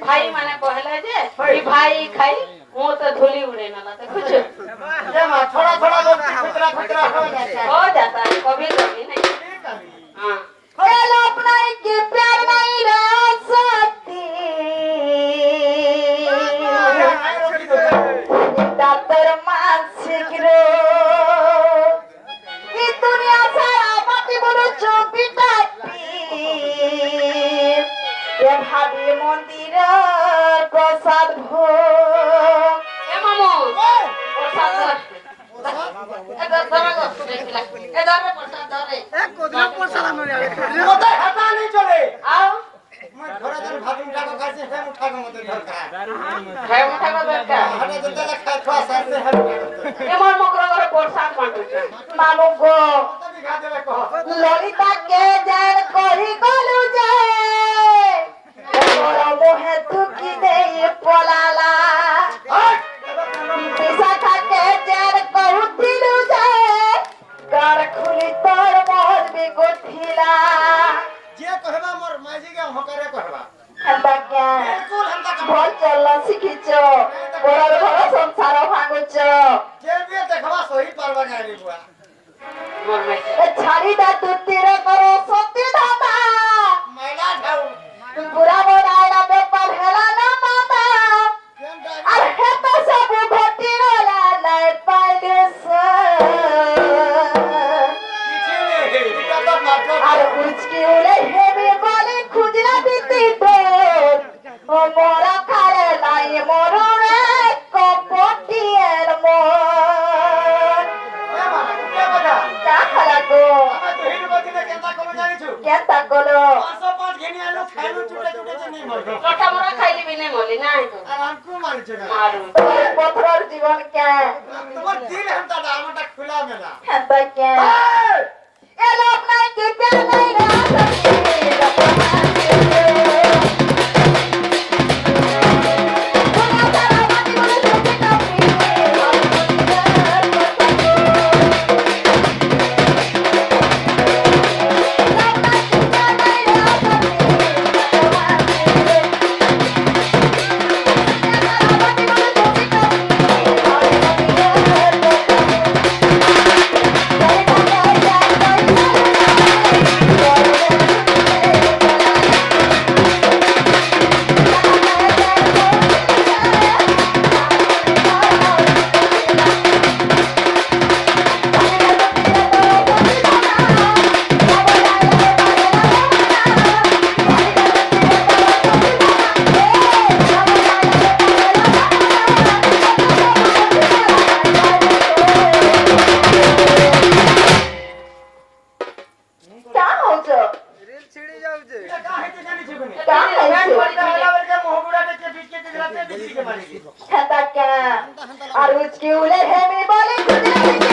भाई माने कहले जे कि भाई खाई वो तो धूली उड़े ना तो कुछ थोड़ा थोड़ा खतरा खतरा हो जाता है कभी कभी नहीं। हां हेलो अपना के प्यार नहीं रह सकती डॉक्टर मानसिक रो ये दुनिया सारा बाकी बोलो चोपी टापी ये भाभी मंदिर प्रसाद भो ए मामू प्रसाद এদার ধরো এদার প্রসাদ ধরে এক কোদিন প্রসাদ আনলে কোথায় হাতা নেই চলে আও মই ঘরে যখন ভাবিম টাকা খাইছে হে উঠা কে মতে দরকার হে উঠা কে দরকার হাতে যেতে খাই খাওয়া সাথে হে এমন মকর করে প্রসাদ বাঁটছে মামু গো তুমি খা দেবে কহ ললিতা কে জান করি গলু যে মোর মোহে তুকি দেই পলালা পিসা থাকে জান কহুতিলু যে কার খুলি তোর মোর বিগঠিলা যে কহবা মোর মাঝি কে হকারে কহবা হেন্তা কে বিলকুল হেন্তা ভল চল শিখিছ পরর ঘর সংসার ভাঙুছ যে বিয়ে দেখবা সহি পারবা না রে বুয়া মোর মাই ছাড়ি দা তুতির করো সত্যি দাদা মাইলা ঠাউ বুড়া বড়াইলা বেপার হেলা না মাতা আর হেতা সব ঘটি গলা নাই পাইলে কিছু নেই এটা তো মাত্র আর উচকি উলে হেবে বলে খুজরা দিতে দোর ও মোরা খালে নাই মররে কপটিয়ের মন এ বাবা কা খালা গো আমার তো হিরো বদিনে কেনতা কোন জানিছু কেতা গলো 505 ঘেনি আলো খাইলো চুটে চুটে যে নেই মরো লটা মোরা খাইলি বিনে মলি নাই তো আর আমকু মারছে না মারু পথর জীবন কে তোমার দিল হেনতা আমারটা খোলা মেলা হেতা কে এ লোক নাই কে প্যার নাই রাতে বিক্রিকে মারি দি হেতা কে আর উচকি উলে হেমি বলে গুজরাটি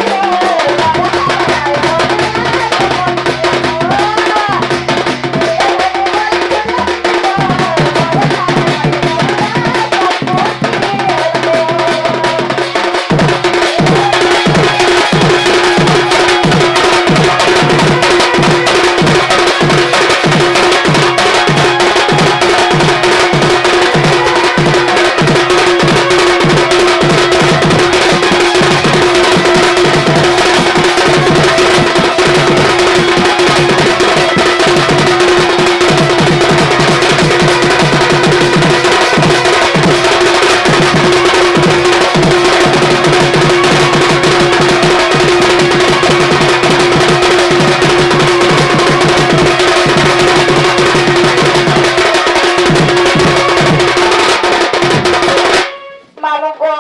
মামুকো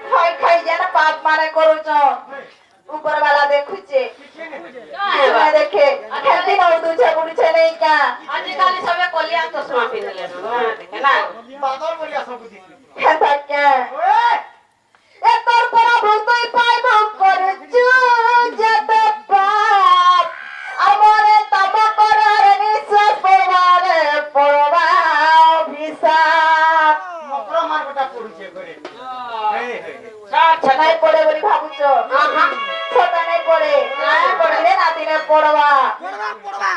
খাই খাই যেন পাপ মানে করুছ উপরওয়ালা দেখুছে তুমি দেখে খেলতে নাও দুছে বুড়ছে নেই কা ଆଜିକାଲି ସବେ କଲିଆ ଚଷମା ପିନ୍ଧିଲେନ ଦେଖେ ନା বাদল বলিয়া সব দিছি হেতা কে ওই এ তোর প্রভু তুই পাইব করছু যেতে পাপ আমরে তব করার নিশ্বাস পড়বারে পড়বা অভিশাপ মকর মারটা পড়ুছে করে নাই পড়ে বলি ভাবুছ ছোট নাই পড়ে পড়লে নাতিনে পড়বা পড়বা পড়বা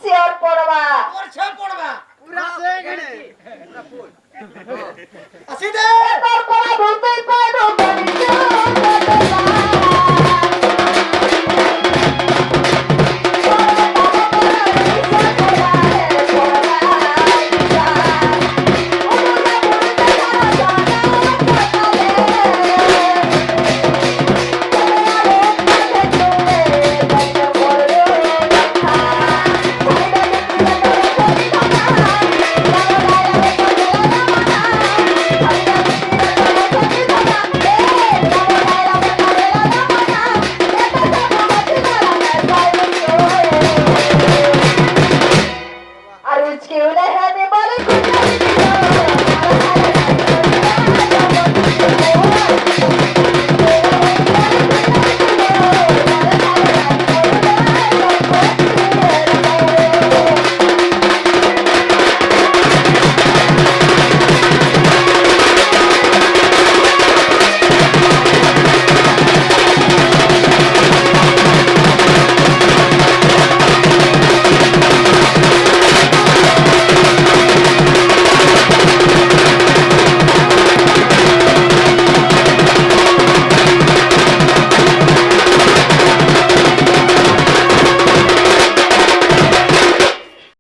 শিওর পড়বা পড়ছে পড়বা পুরা সে গেলে আসি দে তোর প্রভু তুই পাইব